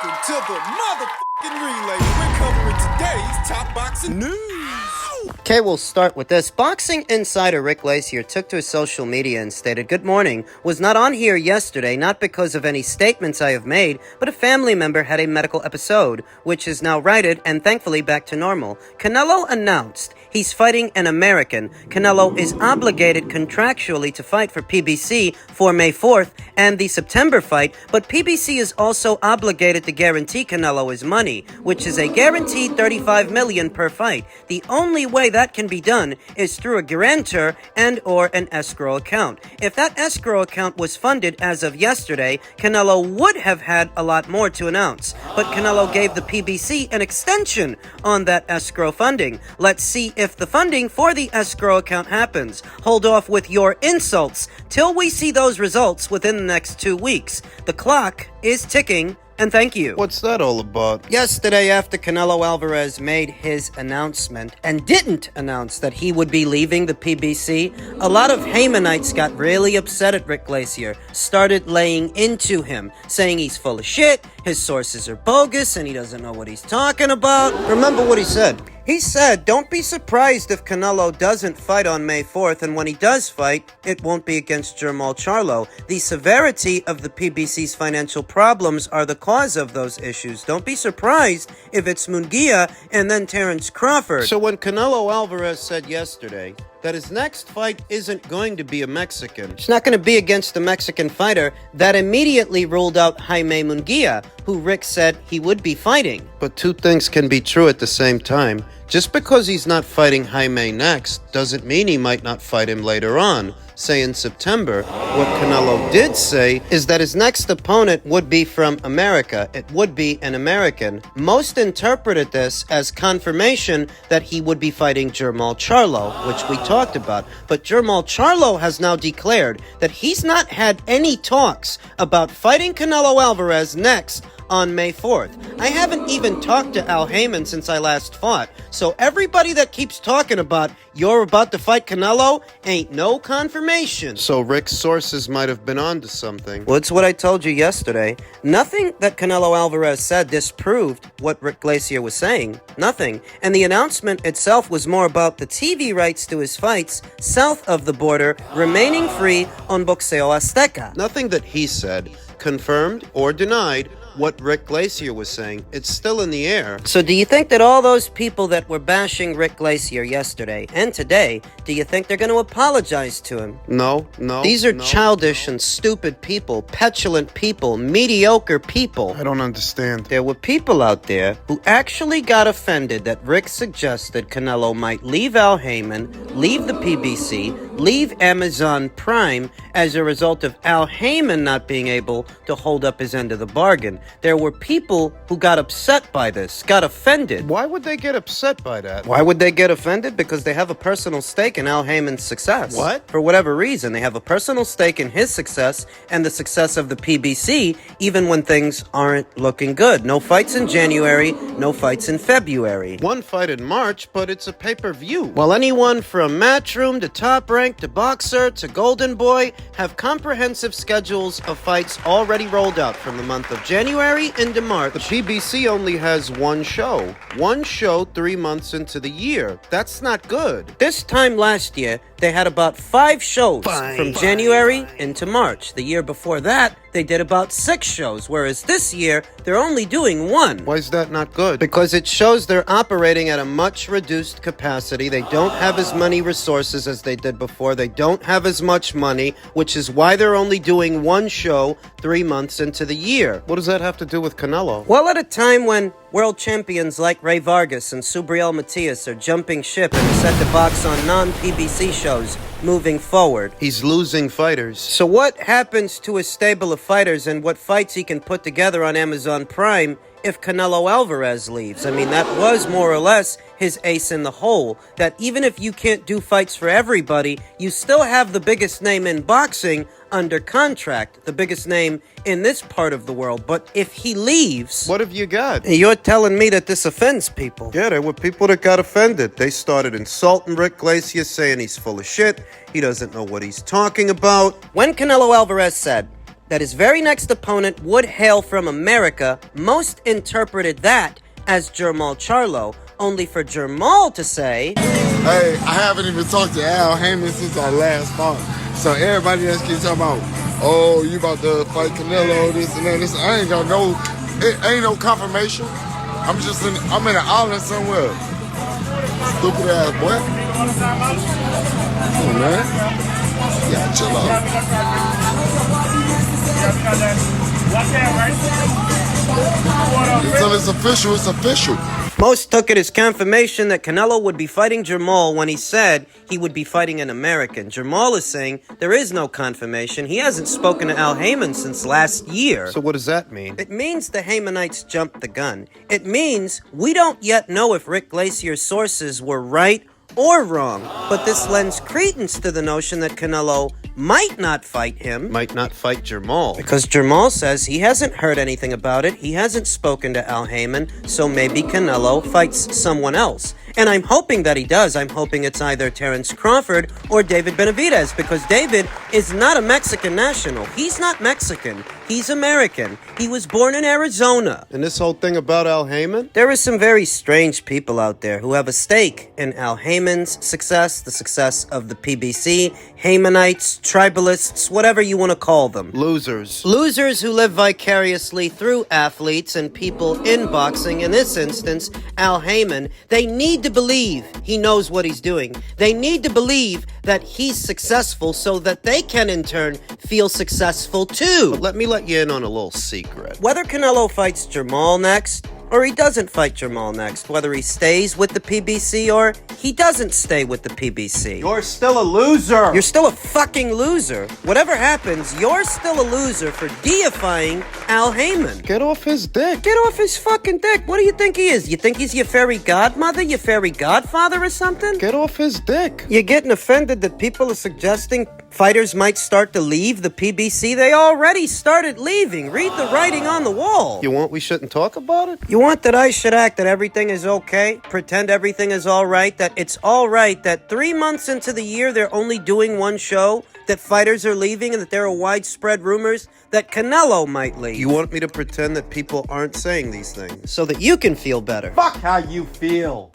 Welcome to the motherfucking relay. We're covering today's top boxing news. Okay, we'll start with this. Boxing insider Rick Lacier took to his social media and stated, "Good morning. Was not on here yesterday, not because of any statements I have made, but a family member had a medical episode, which is now righted and thankfully back to normal. Canelo announced he's fighting an American. Canelo is obligated contractually to fight for PBC for May 4th and the September fight, but PBC is also obligated to guarantee Canelo his money, which is a guaranteed $35 million per fight. The only way that can be done is through a guarantor and or an escrow account. If that escrow account was funded as of yesterday, Canelo would have had a lot more to announce. But Canelo gave the PBC an extension on that escrow funding. Let's see if the funding for the escrow account happens. Hold off with your insults till we see those results within the next 2 weeks. The clock is ticking. And thank you." What's that all about? Yesterday, after Canelo Alvarez made his announcement and didn't announce that he would be leaving the PBC, a lot of Haymanites got really upset at Rick Lacier, started laying into him, saying he's full of shit, his sources are bogus, and he doesn't know what he's talking about. Remember what he said. He said, "Don't be surprised if Canelo doesn't fight on May 4th, and when he does fight, it won't be against Charlo. The severity of the PBC's financial problems are the cause of those issues. Don't be surprised if it's Munguia and then Terence Crawford." So when Canelo Alvarez said yesterday that his next fight isn't going to be a Mexican, It's not going to be against a Mexican fighter, that immediately ruled out Jaime Munguia, who Rick said he would be fighting. but two things can be true at the same time. Just because he's not fighting Jaime next doesn't mean he might not fight him later on, say in September. What Canelo did say is that his next opponent would be from America. It would be an American. Most interpreted this as confirmation that he would be fighting Charlo, which we talked about. But Charlo has now declared that he's not had any talks about fighting Canelo Alvarez next on May 4th. I haven't even talked to Al Heyman since I last fought. So everybody that keeps talking about you're about to fight Canelo ain't no confirmation. So Rick's sources might have been onto something. Well, it's what I told you yesterday. Nothing that Canelo Alvarez said disproved what Rick Lacier was saying. Nothing. And the announcement itself was more about the TV rights to his fights south of the border remaining free on Boxeo Azteca. Nothing that he said confirmed or denied what Rick Lacier was saying. It's still in the air. So do you think that all those people that were bashing Rick Lacier yesterday and today, do you think they're going to apologize to him? No. These are childish and stupid people, petulant people, mediocre people. I don't understand. There were people out there who actually got offended that Rick suggested Canelo might leave Al Heyman, leave the PBC, leave Amazon Prime as a result of Al Heyman not being able to hold up his end of the bargain. There were people who got upset by this, got offended. Why would they get upset by that? Why would they get offended? Because they have a personal stake in Al Heyman's success. What? For whatever reason, they have a personal stake in his success and the success of the PBC, even when things aren't looking good. No fights in January, no fights in February. One fight in March, but it's a pay-per-view. While anyone from Matchroom to Top Rank to Boxer to Golden Boy have comprehensive schedules of fights already rolled out from the month of January into March. The PBC only has one show. One show 3 months into the year. That's not good. This time last year, they had about 5 shows from January into March. The year before that, they did about 6 shows, whereas this year, they're only doing 1. Why is that not good? Because it shows they're operating at a much reduced capacity. They don't have as many resources as they did before. They don't have as much money, which is why they're only doing 1 show 3 months into the year. What does that have to do with Canelo? Well, at a time when world champions like Ray Vargas and Subriel Matias are jumping ship and are set to box on non-PBC shows moving forward. He's losing fighters. So what happens to his stable of fighters and what fights he can put together on Amazon Prime if Canelo Alvarez leaves? I mean, that was more or less his ace in the hole, that even if you can't do fights for everybody, you still have the biggest name in boxing under contract, the biggest name in this part of the world. But if he leaves... What have you got? You're telling me that this offends people. Yeah, there were people that got offended. They started insulting Rick Lacier, saying he's full of shit, he doesn't know what he's talking about. When Canelo Alvarez said, that his very next opponent would hail from America, most interpreted that as Jermall Charlo, only for Jermall to say, "Hey, I haven't even talked to Al Heyman since our last fight." So everybody else keeps talking about, "Oh, you about to fight Canelo, this and that." I ain't got it ain't no confirmation. I'm in an island somewhere. Stupid ass boy. Come on, man. Yeah, chill out. Until it's official, it's official. most took it as confirmation that Canelo would be fighting Jermall when he said he would be fighting an American. Jermall is saying there is no confirmation. He hasn't spoken to Al Heyman since last year. So what does that mean? It means the Heymanites jumped the gun. It means we don't yet know if Rick Glacier's sources were right or wrong, but this lends credence to the notion that Canelo might not fight him. Might not fight Jermall. Because Jermall says he hasn't heard anything about it, he hasn't spoken to Al Heyman, so maybe Canelo fights someone else. And I'm hoping that he does. I'm hoping it's either Terence Crawford or David Benavidez, because David is not a Mexican national. He's not Mexican. He's American. He was born in Arizona. And this whole thing about Al Heyman? There are some very strange people out there who have a stake in Al Heyman's success, the success of the PBC, Heymanites, tribalists, whatever you want to call them. Losers. Losers who live vicariously through athletes and people in boxing. In this instance, Al Heyman. They need to believe he knows what he's doing. They need to believe that he's successful so that they can in turn feel successful too. But let me let you in on a little secret. Whether Canelo fights Jermall next, or he doesn't fight Jermall next, whether he stays with the PBC or he doesn't stay with the PBC. You're still a loser! You're still a fucking loser. Whatever happens, you're still a loser for deifying Al Heyman. Get off his dick. Get off his fucking dick. What do you think he is? You think he's your fairy godmother, your fairy godfather or something? Get off his dick. You're getting offended that people are suggesting fighters might start to leave the PBC? They already started leaving. Read the writing on the wall. You want we shouldn't talk about it? You want that I should act that everything is okay? Pretend everything is alright? That it's alright that 3 months into the year they're only doing one show? That fighters are leaving and that there are widespread rumors that Canelo might leave? You want me to pretend that people aren't saying these things? So that you can feel better. Fuck how you feel.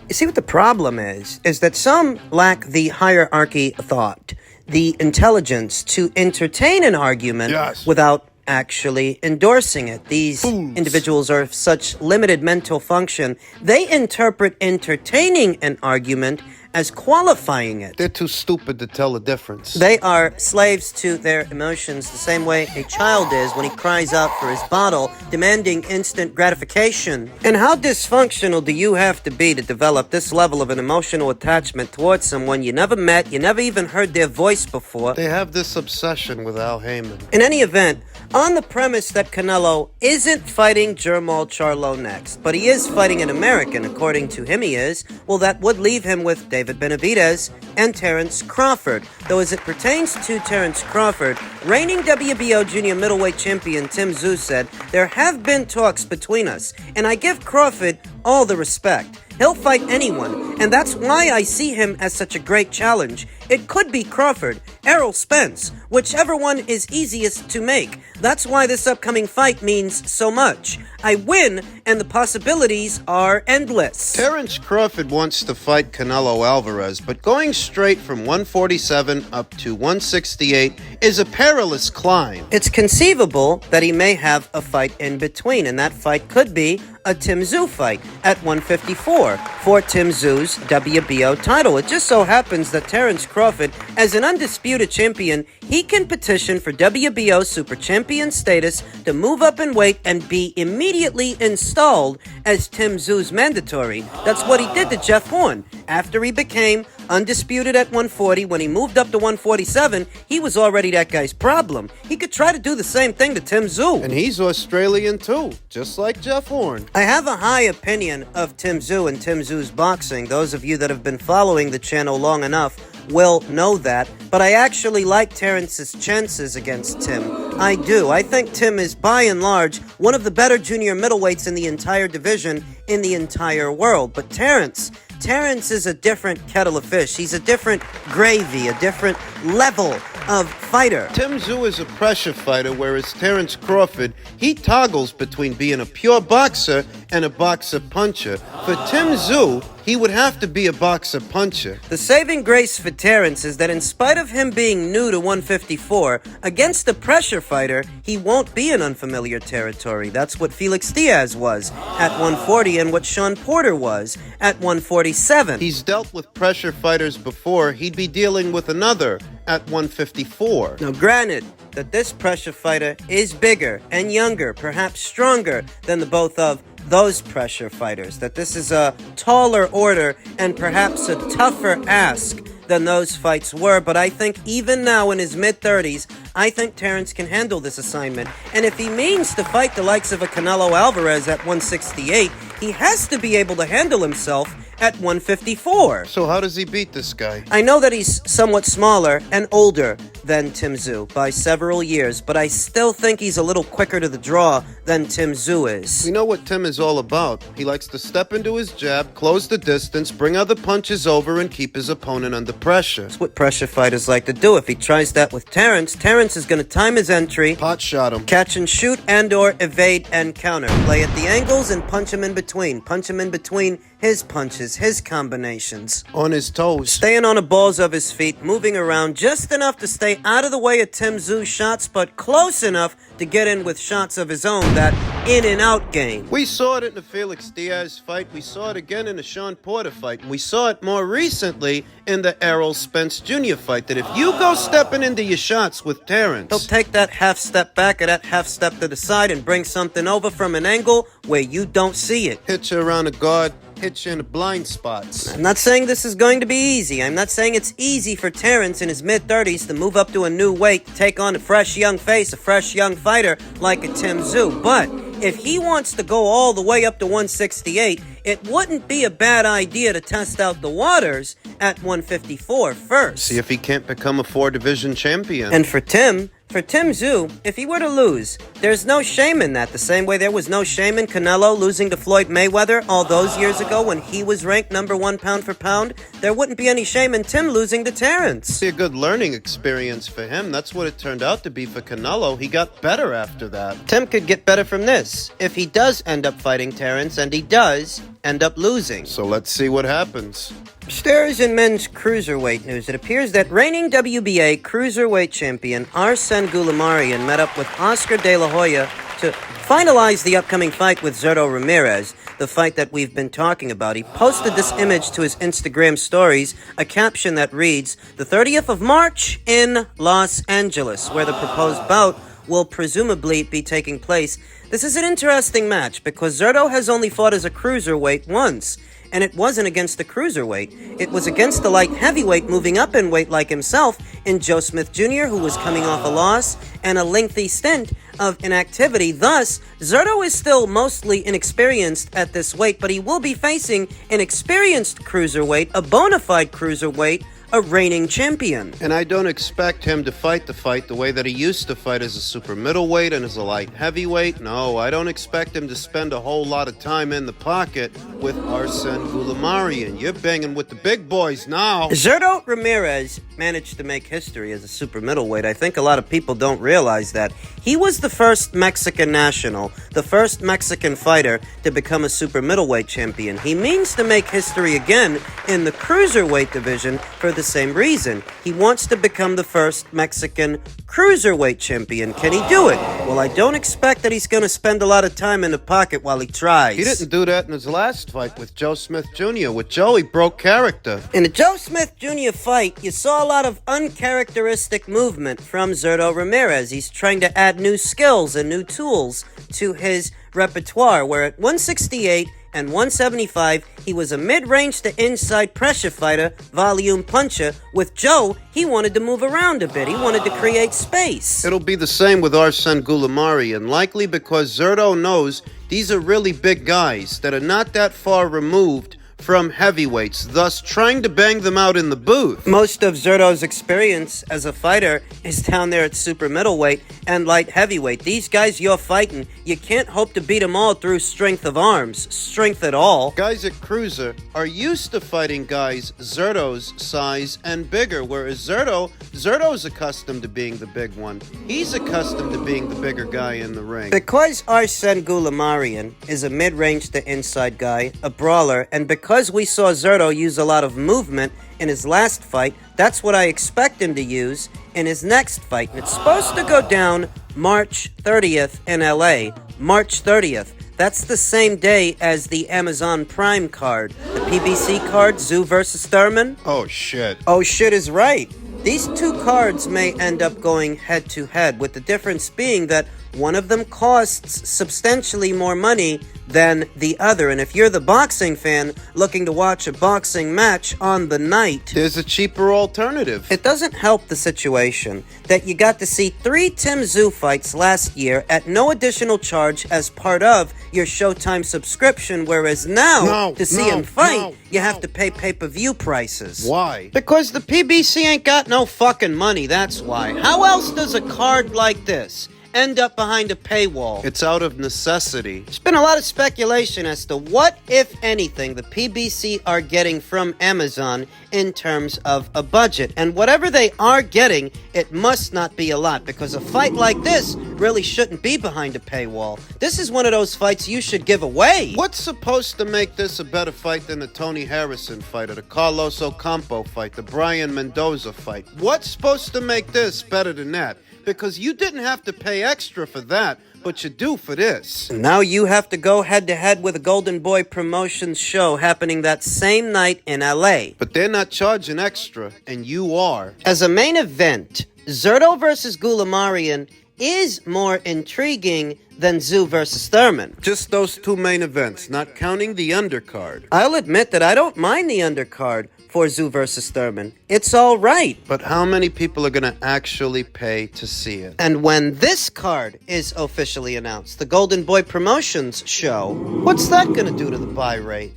You see what the problem is that some lack the hierarchy thought, the intelligence to entertain an argument without actually endorsing it. These individuals are of such limited mental function, they interpret entertaining an argument as qualifying it. They're too stupid to tell the difference. They are slaves to their emotions the same way a child is when he cries out for his bottle, demanding instant gratification. And how dysfunctional do you have to be to develop this level of an emotional attachment towards someone you never met, you never even heard their voice before? They have this obsession with Al Heyman. In any event, on the premise that Canelo isn't fighting Jermall Charlo next, but he is fighting an American, according to him he is, well, that would leave him with David Benavidez and Terence Crawford. Though as it pertains to Terence Crawford, reigning WBO junior middleweight champion Tim Tszyu said, "There have been talks between us, and I give Crawford all the respect. He'll fight anyone, and that's why I see him as such a great challenge. It could be Crawford, Errol Spence, whichever one is easiest to make. That's why this upcoming fight means so much. I win, and the possibilities are endless." Terence Crawford wants to fight Canelo Alvarez, but going straight from 147 up to 168 is a perilous climb. It's conceivable that he may have a fight in between, and that fight could be a Tim Tszyu fight at 154 for Tim Tszyu's WBO title. It just so happens that Terence Crawford, as an undisputed champion, he can petition for WBO Super Champion status to move up in weight and be immediately installed as Tim Tszyu's mandatory. That's what he did to Jeff Horn. After he became undisputed at 140, when he moved up to 147, he was already that guy's problem. He could try to do the same thing to Tim Tszyu. And he's Australian too, just like Jeff Horn. I have a high opinion of Tim Tszyu and Tim Tszyu's boxing. Those of you that have been following the channel long enough will know that. But I actually like Terence's chances against Tim. I do. I think Tim is, by and large, one of the better junior middleweights in the entire division, in the entire world. But Terence Terence is a different kettle of fish. He's a different gravy, a different level of fighter. Tszyu is a pressure fighter, whereas Terence Crawford, he toggles between being a pure boxer and a boxer puncher. For Tszyu, he would have to be a boxer puncher. The saving grace for Terence is that in spite of him being new to 154, against a pressure fighter, he won't be in unfamiliar territory. That's what Felix Diaz was at 140 and what Sean Porter was at 147. He's dealt with pressure fighters before. He'd be dealing with another at 154. Now, granted that this pressure fighter is bigger and younger, perhaps stronger than the both of those pressure fighters, that this is a taller order and perhaps a tougher ask than those fights were, but I think even now in his mid-30s, I think Terence can handle this assignment. And if he means to fight the likes of a Canelo Alvarez at 168, he has to be able to handle himself at 154. So how does he beat this guy? I know that he's somewhat smaller and older than Tszyu by several years, but I still think he's a little quicker to the draw than Tszyu is. We know what Tim is all about. He likes to step into his jab, close the distance, bring other punches over, and keep his opponent under pressure. That's what pressure fighters like to do. If he tries that with Terence, Terence is going to time his entry, Pot shot him. catch and shoot, and or evade and counter. Play at the angles and punch him in between. Punch him in between his punches, his combinations. On his toes. Staying on the balls of his feet, moving around just enough to stay out of the way of Tszyu shots, but close enough to get in with shots of his own, that in and out game. We saw it in the Felix Diaz fight. We saw it again in the Sean Porter fight. And we saw it more recently in the Errol Spence Jr. fight, that if you go stepping into your shots with Terence, He'll take that half step back or that half step to the side and bring something over from an angle where you don't see it. hit you around the guard, hit you in the blind spots. I'm not saying this is going to be easy. I'm not saying it's easy for Terence in his mid-30s to move up to a new weight, take on a fresh young face, a fresh young fighter like a Tszyu. But if he wants to go all the way up to 168, it wouldn't be a bad idea to test out the waters at 154 first. See if he can't become a 4-division champion. And for Tszyu, if he were to lose, there's no shame in that. The same way there was no shame in Canelo losing to Floyd Mayweather all those years ago when he was ranked number 1 pound for pound, there wouldn't be any shame in Tim losing to Terence. It's a good learning experience for him. That's what it turned out to be for Canelo. He got better after that. Tim could get better from this if he does end up fighting Terence, and he does end up losing. So let's see what happens. Upstairs in men's cruiserweight news, it appears that reigning WBA cruiserweight champion Arsen Goulemarian met up with Oscar De La Hoya to finalize the upcoming fight with Zurdo Ramirez, the fight that we've been talking about. He posted this image to his Instagram stories, a caption that reads, "The 30th of March in Los Angeles, where the proposed bout will presumably be taking place." This is an interesting match because Zurdo has only fought as a cruiserweight once. And it wasn't against the cruiserweight. It was against the light heavyweight moving up in weight like himself in Joe Smith Jr., who was coming off a loss and a lengthy stint of inactivity. Thus, Zurdo is still mostly inexperienced at this weight, but he will be facing an experienced cruiserweight, a bona fide cruiserweight, a reigning champion. And I don't expect him to fight the way that he used to fight as a super middleweight and as a light heavyweight. No, I don't expect him to spend a whole lot of time in the pocket with Arsen Goulemarian. You're banging with the big boys now. Zurdo Ramirez managed to make history as a super middleweight. I think a lot of people don't realize that. He was the first Mexican national, the first Mexican fighter to become a super middleweight champion. He means to make history again in the cruiserweight division for the same reason. He wants to become the first Mexican cruiserweight champion. Can he do it? Well, I don't expect that he's going to spend a lot of time in the pocket while he tries. He didn't do that in his last fight with Joe Smith Jr. With Joe, he broke character. In the Joe Smith Jr. fight, you saw a lot of uncharacteristic movement from Zurdo Ramirez. He's trying to add new skills and new tools to his repertoire, where at 168 and 175, he was a mid-range to inside pressure fighter, volume puncher. With Joe, he wanted to move around a bit. He wanted to create space. It'll be the same with Arsen Goulemarian, likely because Zurdo knows these are really big guys that are not that far removed from heavyweights, thus trying to bang them out in the booth. Most of Zurdo's experience as a fighter is down there at super middleweight and light heavyweight. These guys you're fighting, you can't hope to beat them all through strength of arms, strength at all. Guys at cruiser are used to fighting guys Zurdo's size and bigger, whereas Zurdo's accustomed to being the big one. He's accustomed to being the bigger guy in the ring. Because Arsene Goulemarian is a mid-range to inside guy, a brawler, and because we saw Zurdo use a lot of movement in his last fight, that's what I expect him to use in his next fight. And it's supposed to go down March 30th in LA. March 30th. That's the same day as the Amazon Prime card. The PBC card, Tszyu versus Thurman. Oh shit. Oh shit is right. These two cards may end up going head-to-head, with the difference being that one of them costs substantially more money than the other. And if you're the boxing fan looking to watch a boxing match on the night, There's a cheaper alternative. it doesn't help the situation that you got to see 3 Tim Tszyu fights last year at no additional charge as part of your Showtime subscription, whereas now, to see him fight, you have to pay pay-per-view prices. Why? Because the PBC ain't got no fucking money, that's why. How else does a card like this end up behind a paywall? It's out of necessity. There's been a lot of speculation as to what, if anything, the PBC are getting from Amazon in terms of a budget. And whatever they are getting, it must not be a lot, because a fight like this really shouldn't be behind a paywall. This is one of those fights you should give away. What's supposed to make this a better fight than the Tony Harrison fight, or the Carlos Ocampo fight, the Brian Mendoza fight? What's supposed to make this better than that? Because you didn't have to pay extra for that, but you do for this. Now you have to go head-to-head with a Golden Boy Promotions show happening that same night in LA. But they're not charging extra, and you are. As a main event, Zurdo versus Goulemarian is more intriguing than Tszyu versus Thurman. Just those two main events, not counting the undercard. I'll admit that I don't mind the undercard for Tszyu versus Thurman. It's all right. But how many people are going to actually pay to see it? And when this card is officially announced, the Golden Boy Promotions show, what's that going to do to the buy rate?